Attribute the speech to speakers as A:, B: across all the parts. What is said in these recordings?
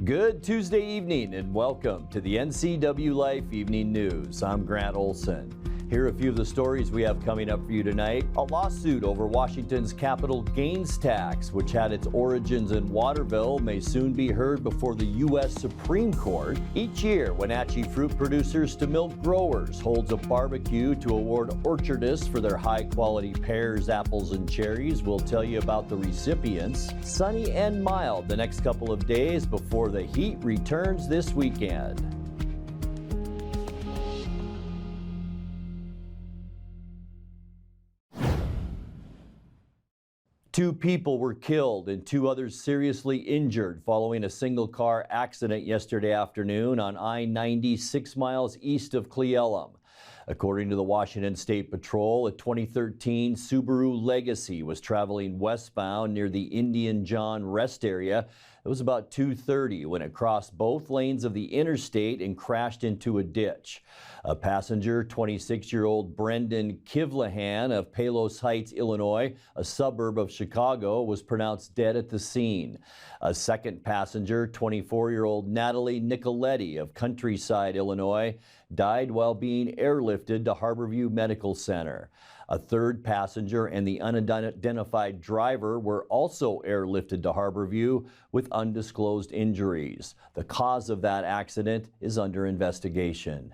A: Good Tuesday evening and welcome to the NCWLIFE Evening News. I'm Grant Olson. Here are a few of the stories we have coming up for you tonight. A lawsuit over Washington's capital gains tax, which had its origins in Waterville, may soon be heard before the U.S. Supreme Court. Each year, Wenatchee fruit producers to milk growers holds a barbecue to award orchardists for their high-quality pears, apples, and cherries. We'll tell you about the recipients. Sunny and mild the next couple of days before the heat returns this weekend. Two people were killed and two others seriously injured following a single-car accident yesterday afternoon on I-90 6 miles east of Cle Elum. According to the Washington State Patrol, a 2013 Subaru Legacy was traveling westbound near the Indian John Rest area. It was about 2:30 when it crossed both lanes of the interstate and crashed into a ditch. A passenger, 26-year-old Brendan Kivlahan of Palos Heights, Illinois, a suburb of Chicago, was pronounced dead at the scene. A second passenger, 24-year-old Natalie Nicoletti of Countryside, Illinois, died while being airlifted to Harborview Medical Center. A third passenger and the unidentified driver were also airlifted to Harborview with undisclosed injuries. The cause of that accident is under investigation.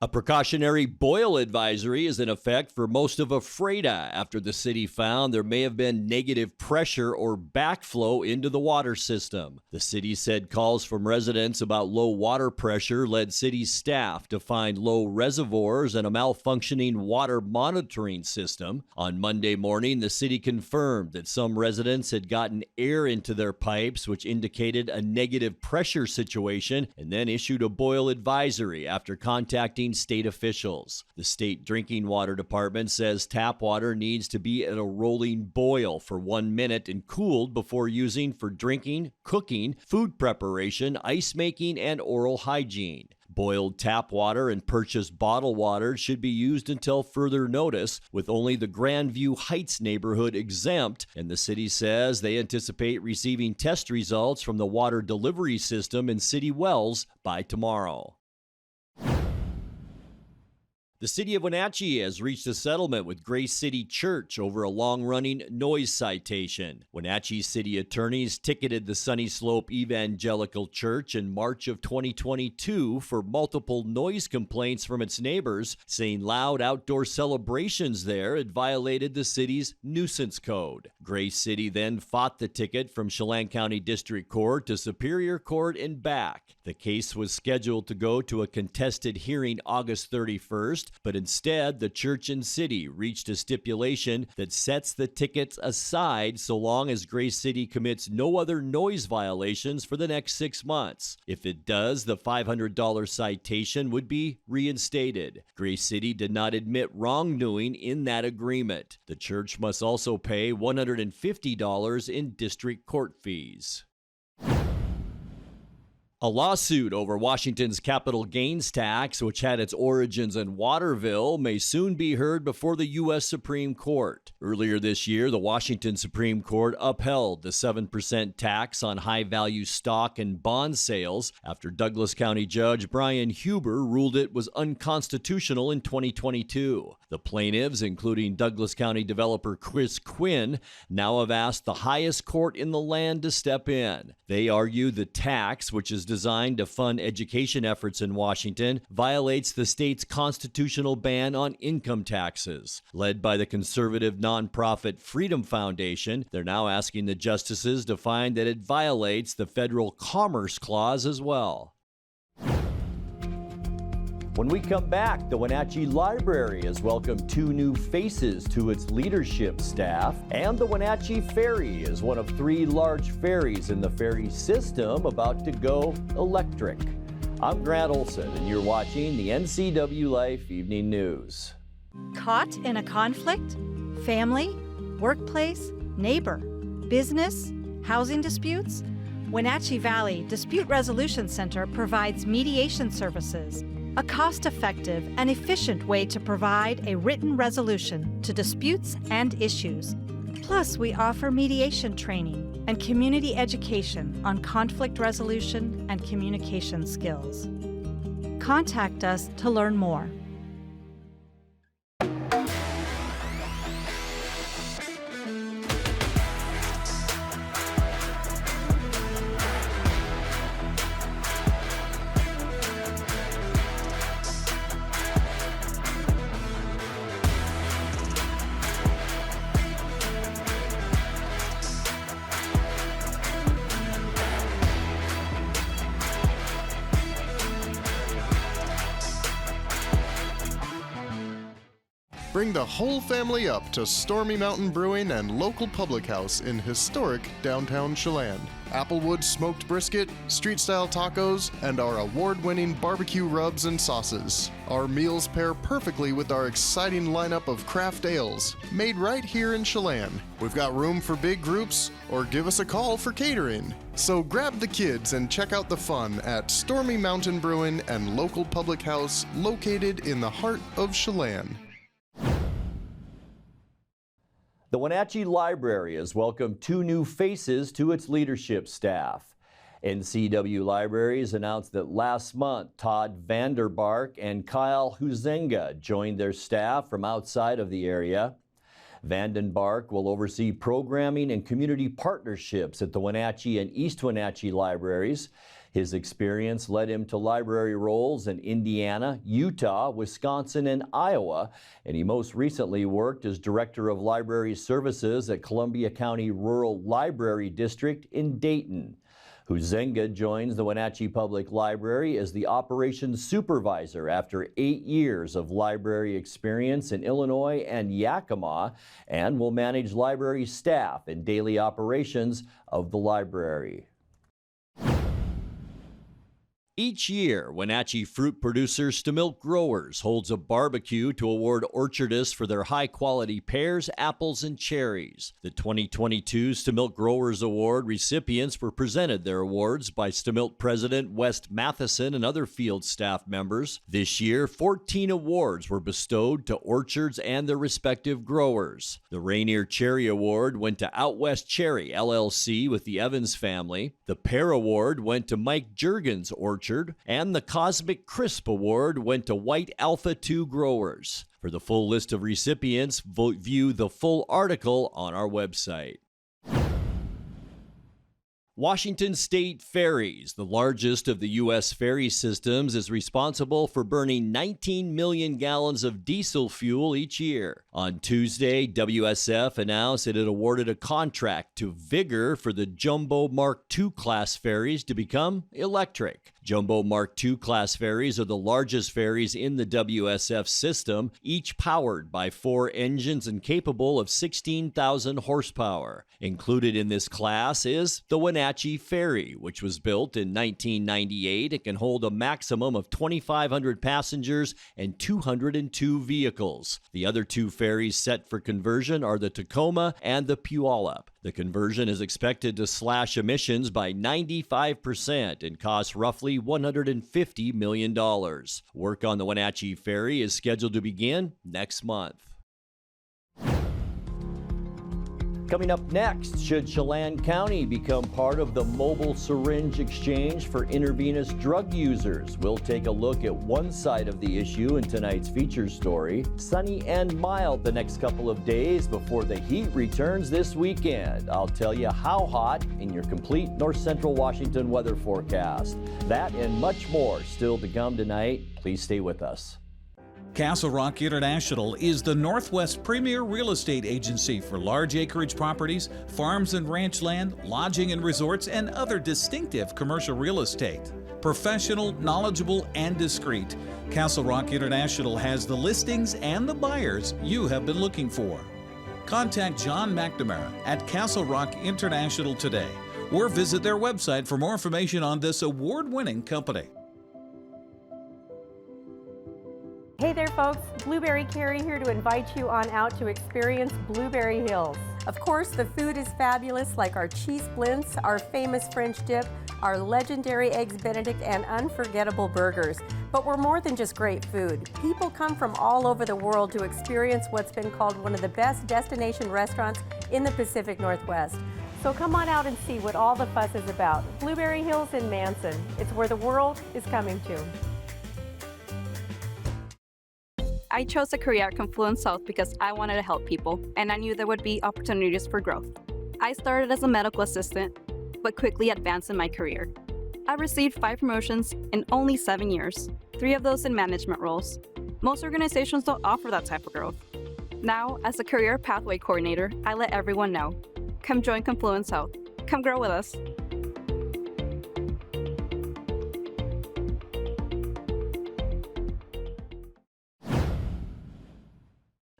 A: A precautionary boil advisory is in effect for most of Ephrata after the city found there may have been negative pressure or backflow into the water system. The city said calls from residents about low water pressure led city staff to find low reservoirs and a malfunctioning water monitoring system. On Monday morning, the city confirmed that some residents had gotten air into their pipes, which indicated a negative pressure situation, and then issued a boil advisory after contacting state officials. The state drinking water department says tap water needs to be at a rolling boil for 1 minute and cooled before using for drinking, cooking, food preparation, ice making, and oral hygiene. Boiled tap water and purchased bottled water should be used until further notice, with only the Grandview Heights neighborhood exempt, and the city says they anticipate receiving test results from the water delivery system in city wells by tomorrow. The city of Wenatchee has reached a settlement with Grace City Church over a long-running noise citation. Wenatchee city attorneys ticketed the Sunny Slope Evangelical Church in March of 2022 for multiple noise complaints from its neighbors, saying loud outdoor celebrations there had violated the city's nuisance code. Grace City then fought the ticket from Chelan County District Court to Superior Court and back. The case was scheduled to go to a contested hearing August 31st, but instead, the church and city reached a stipulation that sets the tickets aside so long as Grace City commits no other noise violations for the next 6 months. If it does, the $500 citation would be reinstated. Grace City did not admit wrongdoing in that agreement. The church must also pay $150 in district court fees. A lawsuit over Washington's capital gains tax, which had its origins in Waterville, may soon be heard before the U.S. Supreme Court. Earlier this year, the Washington Supreme Court upheld the 7% tax on high-value stock and bond sales after Douglas County Judge Brian Huber ruled it was unconstitutional in 2022. The plaintiffs, including Douglas County developer Chris Quinn, now have asked the highest court in the land to step in. They argue the tax, which is designed to fund education efforts in Washington, violates the state's constitutional ban on income taxes. Led by the conservative nonprofit Freedom Foundation, they're now asking the justices to find that it violates the federal Commerce Clause as well. When we come back, the Wenatchee Library has welcomed 2 new faces to its leadership staff, and the Wenatchee Ferry is one of 3 large ferries in the ferry system about to go electric. I'm Grant Olson, and you're watching the NCWLIFE Evening News.
B: Caught in a conflict? Family? Workplace? Neighbor? Business? Housing disputes? Wenatchee Valley Dispute Resolution Center provides mediation services, a cost-effective and efficient way to provide a written resolution to disputes and issues. Plus, we offer mediation training and community education on conflict resolution and communication skills. Contact us to learn more.
C: Bring the whole family up to Stormy Mountain Brewing and local public house in historic downtown Chelan. Applewood smoked brisket, street-style tacos, and our award-winning barbecue rubs and sauces. Our meals pair perfectly with our exciting lineup of craft ales, made right here in Chelan. We've got room for big groups, or give us a call for catering. So grab the kids and check out the fun at Stormy Mountain Brewing and local public house located in the heart of Chelan.
A: The Wenatchee Library has welcomed 2 new faces to its leadership staff. NCW Libraries announced that last month, Todd Vanderbark and Kyle Huizenga joined their staff from outside of the area. Vandenbark will oversee programming and community partnerships at the Wenatchee and East Wenatchee Libraries. His experience led him to library roles in Indiana, Utah, Wisconsin, and Iowa, and he most recently worked as Director of Library Services at Columbia County Rural Library District in Dayton. Huizenga joins the Wenatchee Public Library as the Operations Supervisor after 8 years of library experience in Illinois and Yakima, and will manage library staff and daily operations of the library. Each year, Wenatchee fruit producer Stamilk Growers holds a barbecue to award orchardists for their high-quality pears, apples, and cherries. The 2022 Stamilk Growers Award recipients were presented their awards by Stamilk President West Matheson and other field staff members. This year, 14 awards were bestowed to orchards and their respective growers. The Rainier Cherry Award went to Out West Cherry, LLC with the Evans family. The Pear Award went to Mike Juergens Orchard, and the Cosmic Crisp Award went to White Alpha 2 growers. For the full list of recipients, view the full article on our website. Washington State Ferries, the largest of the U.S. ferry systems, is responsible for burning 19 million gallons of diesel fuel each year. On Tuesday, WSF announced it had awarded a contract to Vigor for the Jumbo Mark II class ferries to become electric. Jumbo Mark II class ferries are the largest ferries in the WSF system, each powered by 4 engines and capable of 16,000 horsepower. Included in this class is the Wenatchee Ferry, which was built in 1998. It can hold a maximum of 2,500 passengers and 202 vehicles. The other 2 ferries set for conversion are the Tacoma and the Puyallup. The conversion is expected to slash emissions by 95% and cost roughly $150 million. Work on the Wenatchee Ferry is scheduled to begin next month. Coming up next, should Chelan County become part of the mobile syringe exchange for intravenous drug users? We'll take a look at one side of the issue in tonight's feature story. Sunny and mild the next couple of days before the heat returns this weekend. I'll tell you how hot in your complete North Central Washington weather forecast. That and much more still to come tonight. Please stay with us.
D: Castle Rock International is the Northwest premier real estate agency for large acreage properties, farms and ranch land, lodging and resorts, and other distinctive commercial real estate. Professional, knowledgeable, and discreet, Castle Rock International has the listings and the buyers you have been looking for. Contact John McNamara at Castle Rock International today, or visit their website for more information on this award-winning company.
E: Hey there folks, Blueberry Carrie here to invite you on out to experience Blueberry Hills. Of course, the food is fabulous, like our cheese splints, our famous French dip, our legendary Eggs Benedict, and unforgettable burgers. But we're more than just great food. People come from all over the world to experience what's been called one of the best destination restaurants in the Pacific Northwest. So come on out and see what all the fuss is about. Blueberry Hills in Manson. It's where the world is coming to.
F: I chose a career at Confluence South because I wanted to help people, and I knew there would be opportunities for growth. I started as a medical assistant, but quickly advanced in my career. I received 5 promotions in only 7 years, 3 of those in management roles. Most organizations don't offer that type of growth. Now, as a career pathway coordinator, I let everyone know. Come join Confluence South. Come grow with us.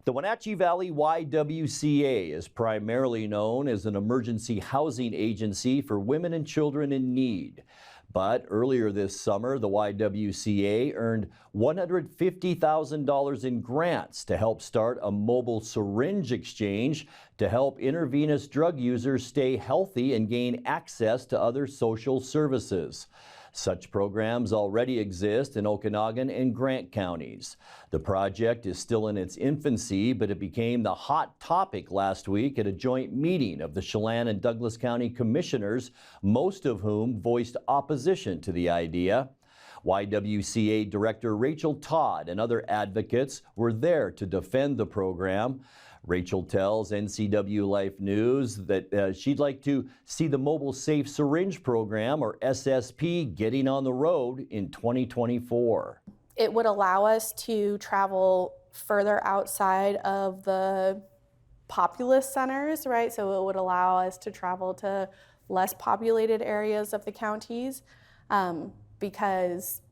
A: The Wenatchee Valley YWCA is primarily known as an emergency housing agency for women and children in need. But earlier this summer, the YWCA earned $150,000 in grants to help start a mobile syringe exchange to help intravenous drug users stay healthy and gain access to other social services. Such programs already exist in Okanagan and Grant counties. The project is still in its infancy, but it became the hot topic last week at a joint meeting of the Chelan and Douglas County Commissioners, most of whom voiced opposition to the idea. YWCA Director Rachel Todd and other advocates were there to defend the program. Rachel tells NCWLIFE News that she'd like to see the Mobile Safe Syringe Program, or SSP, getting on the road in 2024.
G: It would allow us to travel further outside of the populous centers, right? So it would allow us to travel to less populated areas of the counties because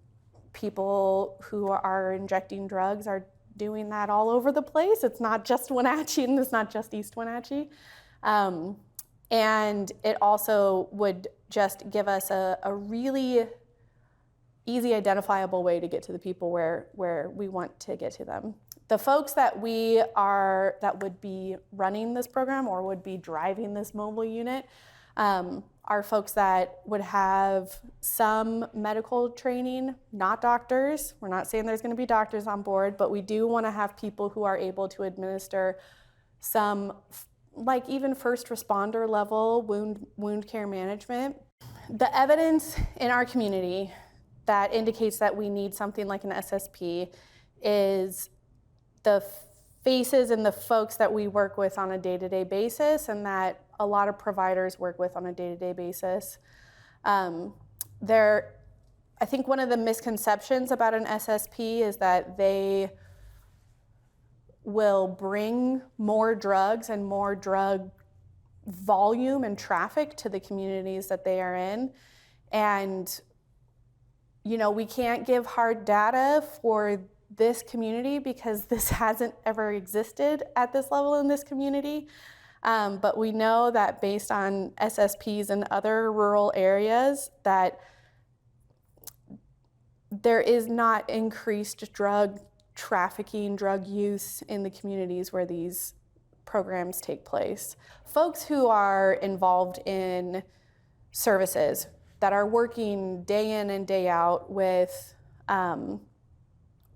G: people who are injecting drugs are doing that all over the place. It's not just Wenatchee, and it's not just East Wenatchee. And it also would just give us a really easy, identifiable way to get to the people where we want to get to them. The folks that would be running this program or would be driving this mobile unit are folks that would have some medical training, not doctors. We're not saying there's going to be doctors on board, but we do want to have people who are able to administer some, like even first responder level wound care management. The evidence in our community that indicates that we need something like an SSP is the faces and the folks that we work with on a day-to-day basis, and that a lot of providers work with on a day-to-day basis. I think one of the misconceptions about an SSP is that they will bring more drugs and more drug volume and traffic to the communities that they are in. And, we can't give hard data for this community because this hasn't ever existed at this level in this community. But we know that based on SSPs in other rural areas that there is not increased drug trafficking, drug use in the communities where these programs take place. Folks who are involved in services that are working day in and day out with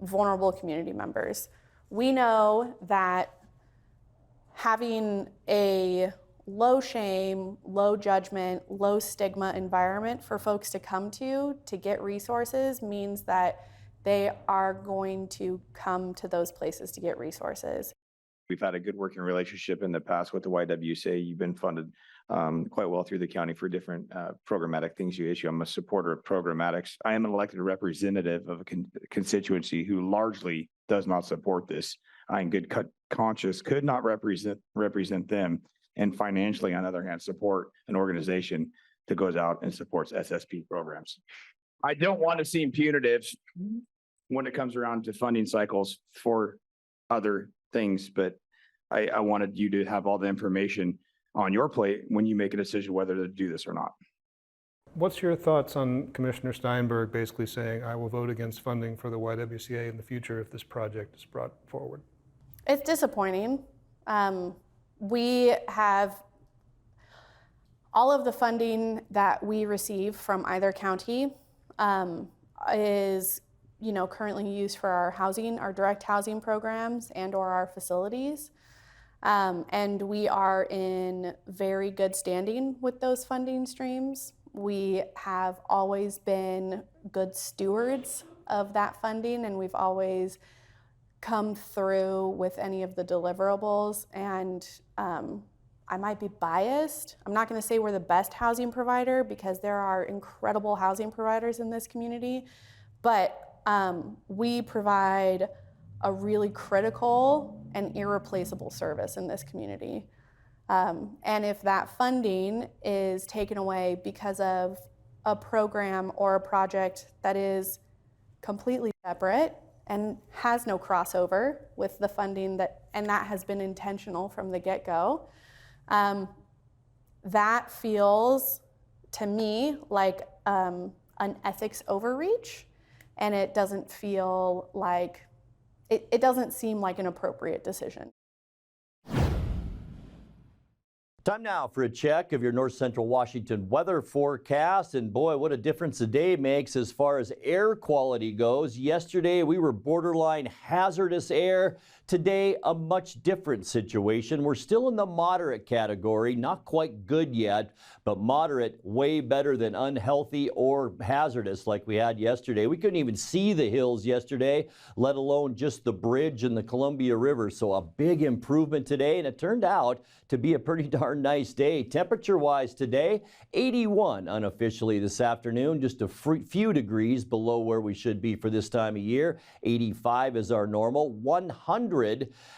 G: vulnerable community members. We know that having a low shame, low judgment, low stigma environment for folks to come to get resources means that they are going to come to those places to get resources.
H: We've had a good working relationship in the past with the YWCA. You've been funded quite well through the county for different programmatic things you issue. I'm a supporter of programmatics. I am an elected representative of a constituency who largely does not support this. I, in good conscience, could not represent them, and financially, on the other hand, support an organization that goes out and supports SSP programs. I don't want to seem punitive when it comes around to funding cycles for other things, but I wanted you to have all the information on your plate when you make a decision whether to do this or not.
I: What's your thoughts on Commissioner Steinberg basically saying, I will vote against funding for the YWCA in the future if this project is brought forward?
G: It's disappointing. We have all of the funding that we receive from either county is currently used for our housing, our direct housing programs and or our facilities. And we are in very good standing with those funding streams. We have always been good stewards of that funding, and we've always come through with any of the deliverables. And I might be biased. I'm not going to say we're the best housing provider, because there are incredible housing providers in this community, but we provide a really critical and irreplaceable service in this community. And if that funding is taken away because of a program or a project that is completely separate and has no crossover with the funding and that has been intentional from the get-go, that feels to me like an ethics overreach, and it doesn't feel like, it doesn't seem like an appropriate decision.
A: Time now for a check of your North Central Washington weather forecast. And boy, what a difference a day makes as far as air quality goes. Yesterday, we were borderline hazardous air. Today, a much different situation. We're still in the moderate category, not quite good yet, but moderate, way better than unhealthy or hazardous like we had yesterday. We couldn't even see the hills yesterday, let alone just the bridge and the Columbia River. So a big improvement today, and it turned out to be a pretty darn nice day. Temperature-wise today, 81 unofficially this afternoon, just a few degrees below where we should be for this time of year. 85 is our normal. 100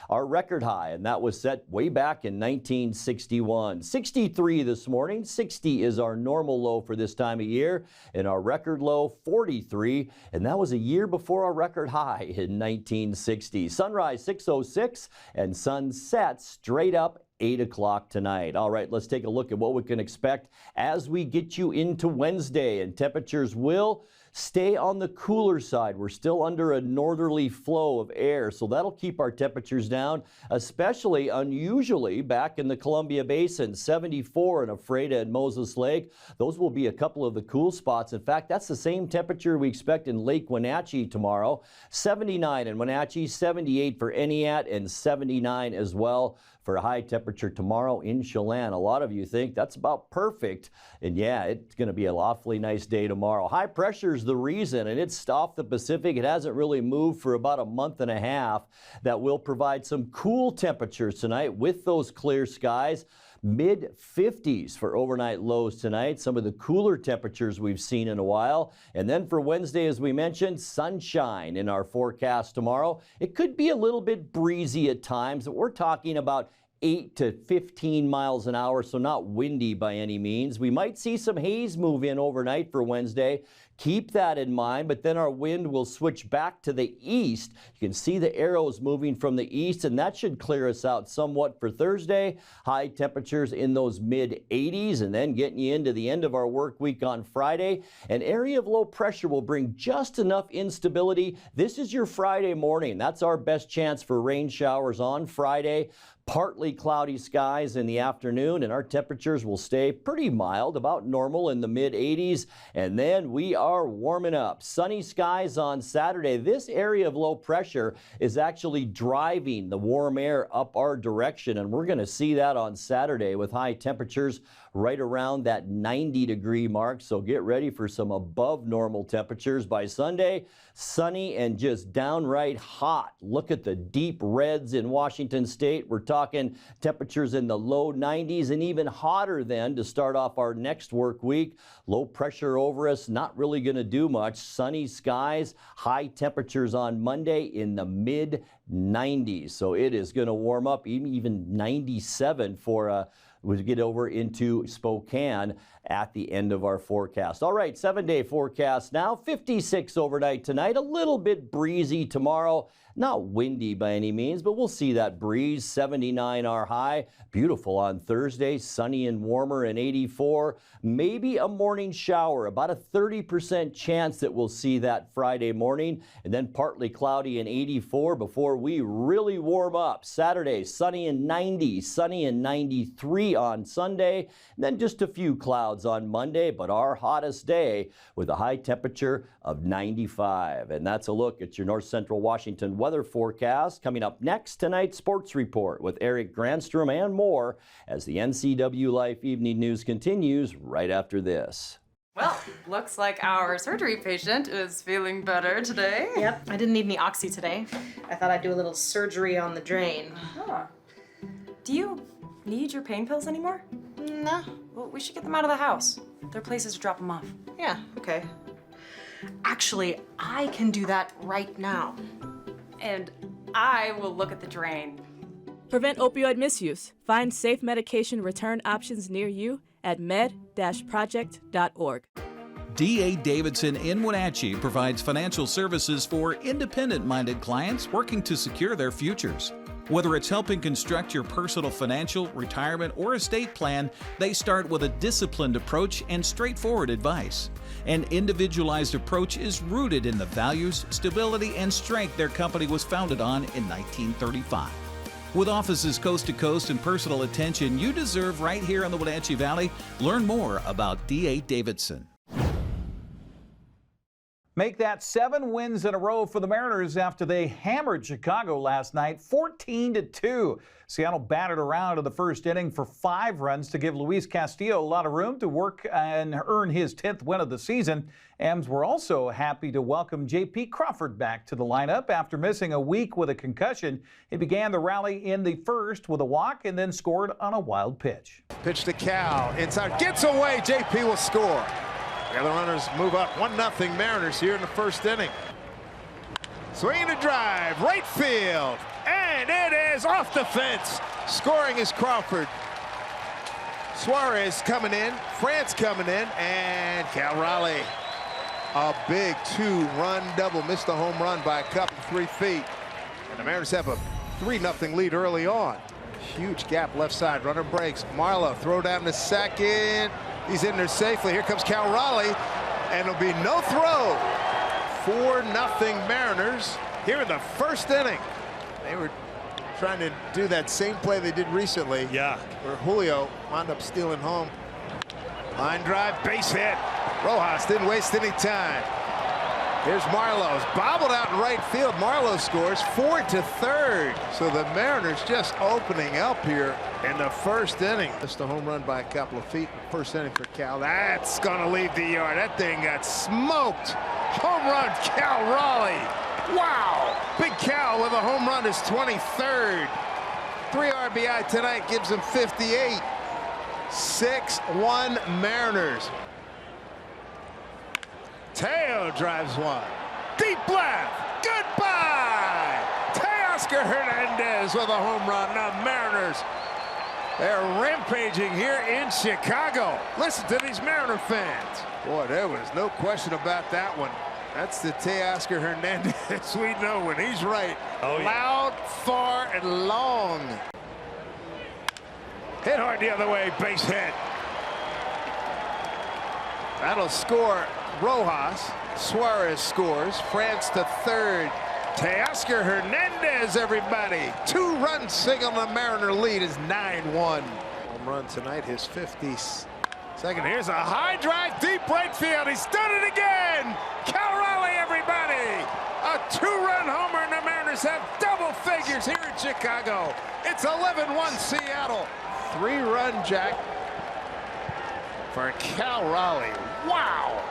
A: our record high, and that was set way back in 1961. 63 this morning. 60 is our normal low for this time of year, and our record low 43, and that was a year before our record high in 1960. Sunrise 6:06 and sunset straight up 8 o'clock tonight. All right, let's take a look at what we can expect as we get you into Wednesday, and temperatures will stay on the cooler side. We're still under a northerly flow of air, so that'll keep our temperatures down, especially unusually back in the Columbia Basin. 74 in Ephrata and Moses Lake. Those will be a couple of the cool spots. In fact, that's the same temperature we expect in Lake Wenatchee tomorrow. 79 in Wenatchee, 78 for Eniat, and 79 as well for a high temperature tomorrow in Chelan. A lot of you think that's about perfect, and yeah, it's going to be an awfully nice day tomorrow. High pressure is the reason, and it's off the Pacific. It hasn't really moved for about a month and a half. That will provide some cool temperatures tonight with those clear skies. Mid-50s for overnight lows tonight, some of the cooler temperatures we've seen in a while. And then for Wednesday, as we mentioned, sunshine in our forecast tomorrow. It could be a little bit breezy at times, but we're talking about 8 to 15 miles an hour, so not windy by any means. We might see some haze move in overnight for Wednesday. Keep that in mind, but then our wind will switch back to the east. You can see the arrows moving from the east, and that should clear us out somewhat for Thursday. High temperatures in those mid-80s, and then getting you into the end of our work week on Friday. An area of low pressure will bring just enough instability. This is your Friday morning. That's our best chance for rain showers on Friday. Partly cloudy skies in the afternoon, and our temperatures will stay pretty mild, about normal in the mid-80s. And then we are warming up. Sunny skies on Saturday. This area of low pressure is actually driving the warm air up our direction, and we're going to see that on Saturday with high temperatures right around that 90-degree mark. So get ready for some above normal temperatures by Sunday. Sunny and just downright hot. Look at the deep reds in Washington State. We're talking temperatures in the low 90s and even hotter then to start off our next work week. Low pressure over us, not really going to do much. Sunny skies, high temperatures on Monday in the mid 90s. So it is going to warm up, even 97 for we get over into Spokane at the end of our forecast. All right, 7-day forecast now. 56 overnight tonight, a little bit breezy tomorrow. Not windy by any means, but we'll see that breeze. 79 our high. Beautiful on Thursday, sunny and warmer and 84. Maybe a morning shower, about a 30% chance that we'll see that Friday morning, and then partly cloudy and 84 before we really warm up. Saturday, sunny and 90, sunny and 93 60 on Sunday, and then just a few clouds on Monday, but our hottest day with a high temperature of 95. And that's a look at your North Central Washington weather forecast. Coming up next, tonight's sports report with Eric Granstrom and more as the NCWLIFE Evening News continues right after this.
J: Well, looks like our surgery patient is feeling better today.
K: Yep, I didn't need any oxy today. I thought I'd do a little surgery on the drain.
J: Huh. Do you need your pain pills anymore?
K: No.
J: Well, we should get them out of the house. There are places to drop them off.
K: Yeah, okay. Actually, I can do that right now.
J: And I will look at the drain.
L: Prevent opioid misuse. Find safe medication return options near you at med-project.org.
D: D.A. Davidson in Wenatchee provides financial services for independent-minded clients working to secure their futures. Whether it's helping construct your personal financial, retirement, or estate plan, they start with a disciplined approach and straightforward advice. An individualized approach is rooted in the values, stability, and strength their company was founded on in 1935. With offices coast to coast and personal attention you deserve right here in the Wenatchee Valley, learn more about D.A. Davidson. Make that 7 wins in a row for the Mariners after they hammered Chicago last night, 14-2. Seattle batted around in the first inning for 5 runs to give Luis Castillo a lot of room to work and earn his 10th win of the season. Ams were also happy to welcome J.P. Crawford back to the lineup after missing a week with a concussion. He began the rally in the first with a walk and then scored on a wild pitch.
M: Pitch to Cal, inside, gets away, J.P. will score. The other runners move up, 1-0 Mariners here in the first inning. Swing to drive, right field, and it is off the fence. Scoring is Crawford. Suarez coming in, France coming in, and Cal Raleigh. A big 2-run double, missed a home run by a couple 3 feet. And the Mariners have a 3-0 lead early on. Huge gap left side, runner breaks. Marlowe throw down to second. He's in there safely. Here comes Cal Raleigh, and it'll be no throw. 4-0 Mariners here in the first inning. They were trying to do that same play they did recently.
N: Yeah.
M: Where Julio wound up stealing home. Line drive, base hit. Rojas didn't waste any time. Here's Marlowe's bobbled out in right field. Marlowe scores 4-3. So the Mariners just opening up here in the first inning. Just a home run by a couple of feet. First inning for Cal. That's going to leave the yard. That thing got smoked. Home run, Cal Raleigh. Wow. Big Cal with a home run, his 23rd. 3 RBI tonight gives him 58. 6-1 Mariners. Teo drives one. Deep left. Goodbye. Teoscar Hernandez with a home run. Now Mariners, they're rampaging here in Chicago. Listen to these Mariner fans. Boy, there was no question about that one. That's the Teoscar Hernandez we know when he's right. Oh, yeah. Loud, far, and long. Hit hard the other way, base hit. That'll score Rojas. Suarez scores. France to third. Teoscar Hernandez, everybody. 2-run single. The Mariner lead is 9-1. Home run tonight, his 50s. Second, here's a high drive, deep right field. He's done it again. Cal Raleigh, everybody. A 2-run homer, and the Mariners have double figures here in Chicago. It's 11-1 Seattle. 3-run jack for Cal Raleigh. Wow.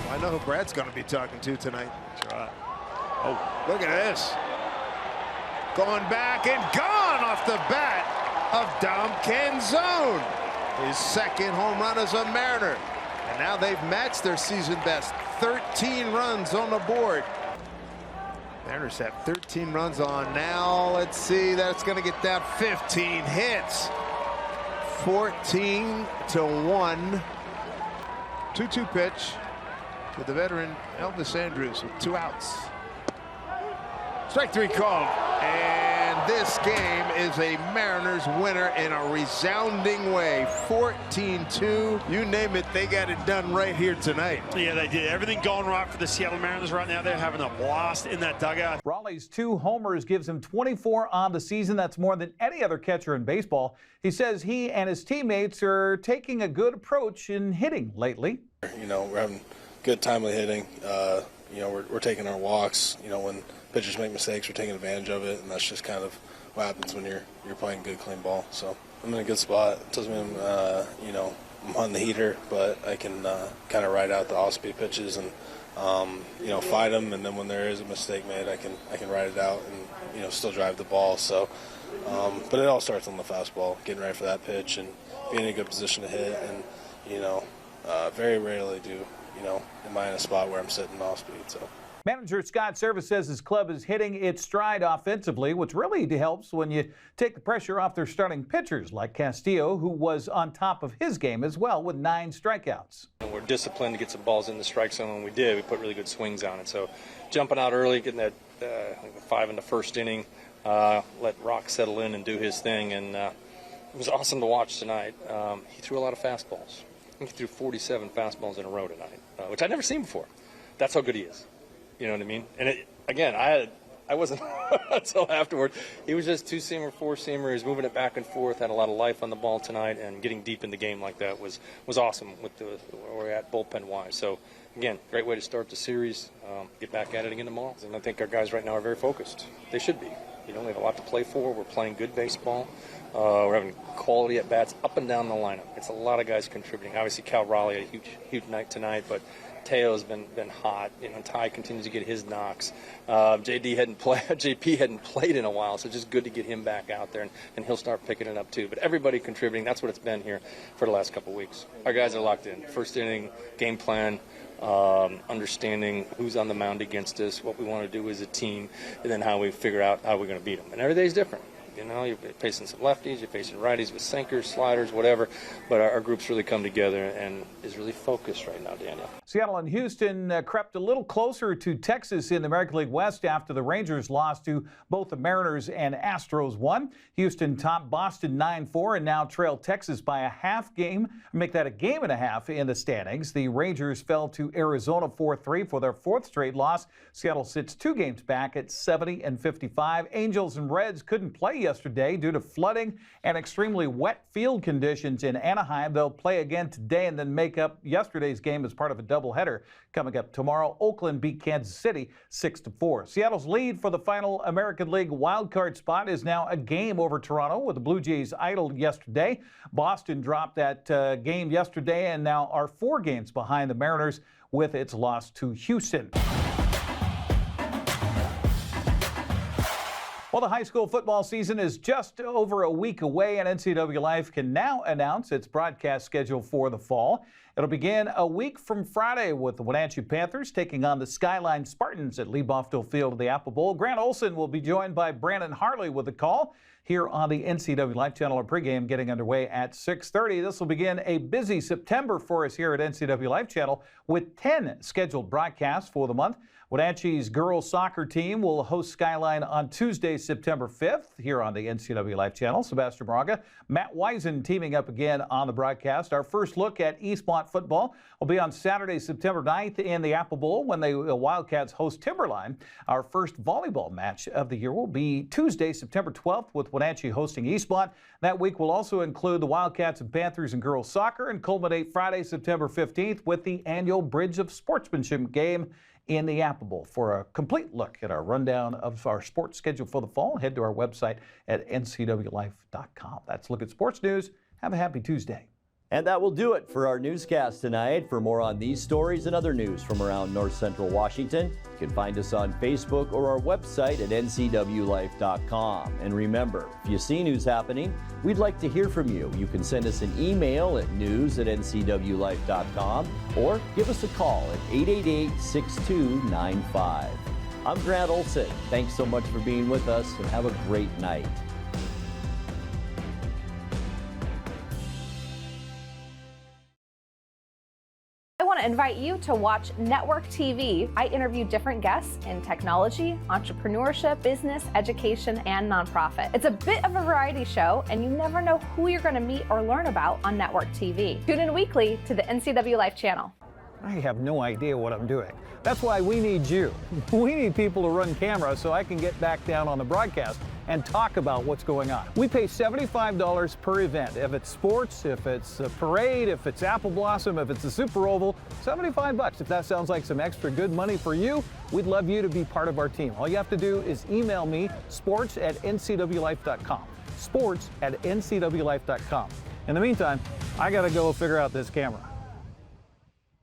M: Well, I know who Brad's going to be talking to tonight. Oh, look at this. Going back and gone off the bat of Dom Canzone. His second home run as a Mariner. And now they've matched their season best. 13 runs on the board. Mariners have 13 runs on. Now let's see, that's going to get down 15 hits. 14-1. 2-2 pitch to the veteran Elvis Andrus with 2 outs. Strike 3 called. And this game is a Mariners winner in a resounding way. 14-2. You name it, they got it done right here tonight.
N: Yeah, they did. Everything going right for the Seattle Mariners right now. They're having a blast in that dugout.
D: Raleigh Valley's 2 homers gives him 24 on the season. That's more than any other catcher in baseball. He says he and his teammates are taking a good approach in hitting lately.
N: We're having good timely hitting. We're taking our walks. When pitchers make mistakes, we're taking advantage of it, and that's just kind of what happens when you're playing good, clean ball. So I'm in a good spot. It doesn't mean I'm on the heater, but I can kind of ride out the off-speed pitches and fight them. And then when there is a mistake made, I can ride it out and still drive the ball. So, but it all starts on the fastball, getting ready for that pitch and being in a good position to hit. And very rarely am I in a spot where I'm sitting off speed. So.
D: Manager Scott Service says his club is hitting its stride offensively, which really helps when you take the pressure off their starting pitchers like Castillo, who was on top of his game as well with 9 strikeouts.
O: We're disciplined to get some balls in the strike zone. When we did, we put really good swings on it. So jumping out early, getting that 5 in the first inning, let Rock settle in and do his thing, and it was awesome to watch tonight. He threw a lot of fastballs. I think he threw 47 fastballs in a row tonight, which I'd never seen before. That's how good he is. You know what I mean? And I wasn't until afterward. He was just 2-seamer, 4-seamer. He was moving it back and forth, had a lot of life on the ball tonight, and getting deep in the game like that was awesome with where we're at bullpen-wise. So, again, great way to start the series. Get back at it again tomorrow. And I think our guys right now are very focused. They should be. We have a lot to play for. We're playing good baseball. We're having quality at-bats up and down the lineup. It's a lot of guys contributing. Obviously, Cal Raleigh had a huge night tonight, but Teo's been hot. Ty continues to get his knocks. JP hadn't played in a while, so it's just good to get him back out there, and he'll start picking it up too. But everybody contributing. That's what it's been here for the last couple of weeks. Our guys are locked in. First inning, game plan, understanding who's on the mound against us, what we want to do as a team, and then how we figure out how we're going to beat them. And every day's different. You're facing some lefties, you're facing righties with sinkers, sliders, whatever. But our group's really come together and is really focused right now, Daniel.
D: Seattle and Houston crept a little closer to Texas in the American League West after the Rangers lost to both the Mariners and Astros won. Houston topped Boston 9-4 and now trail Texas by a half game. Make that a game and a half in the standings. The Rangers fell to Arizona 4-3 for their 4th straight loss. Seattle sits 2 games back at 70-55. Angels and Reds couldn't play yesterday due to flooding and extremely wet field conditions in Anaheim. They'll play again today and then make up yesterday's game as part of a doubleheader. Coming up tomorrow, Oakland beat Kansas City 6-4. Seattle's lead for the final American League wildcard spot is now a game over Toronto, with the Blue Jays idled yesterday. Boston dropped that game yesterday and now are 4 games behind the Mariners with its loss to Houston. Well, the high school football season is just over a week away, and NCWLIFE can now announce its broadcast schedule for the fall. It'll begin a week from Friday with the Wenatchee Panthers taking on the Skyline Spartans at Lee Boffdale Field of the Apple Bowl. Grant Olson will be joined by Brandon Hartley with the call here on the NCWLIFE channel. Our pregame getting underway at 6:30. This will begin a busy September for us here at NCWLIFE channel with 10 scheduled broadcasts for the month. Wenatchee's girls soccer team will host Skyline on Tuesday, September 5th here on the NCWLIFE channel. Sebastian Moraga, Matt Wisen teaming up again on the broadcast. Our first look at Eastmont football will be on Saturday, September 9th in the Apple Bowl when the Wildcats host Timberline. Our first volleyball match of the year will be Tuesday, September 12th with Wenatchee hosting Eastmont. That week will also include the Wildcats and Panthers in girls soccer and culminate Friday, September 15th with the annual Bridge of Sportsmanship game in the Apple Bowl. For a complete look at our rundown of our sports schedule for the fall, head to our website at ncwlife.com. That's a look at sports news. Have a happy Tuesday.
A: And that will do it for our newscast tonight. For more on these stories and other news from around North Central Washington, you can find us on Facebook or our website at ncwlife.com. And remember, if you see news happening, we'd like to hear from you. You can send us an email at news@ncwlife.com or give us a call at 888-6295. I'm Grant Olson. Thanks so much for being with us and have a great night.
P: I want to invite you to watch Network TV. I interview different guests in technology, entrepreneurship, business, education, and nonprofit. It's a bit of a variety show, and you never know who you're going to meet or learn about on Network TV. Tune in weekly to the NCWLIFE channel.
Q: I have no idea what I'm doing. That's why we need you. We need people to run camera so I can get back down on the broadcast and talk about what's going on. We pay $75 per event. If it's sports, if it's a parade, if it's Apple Blossom, if it's a Super Oval, $75. If that sounds like some extra good money for you, we'd love you to be part of our team. All you have to do is email me, sports@ncwlife.com. sports@ncwlife.com. In the meantime, I gotta go figure out this camera.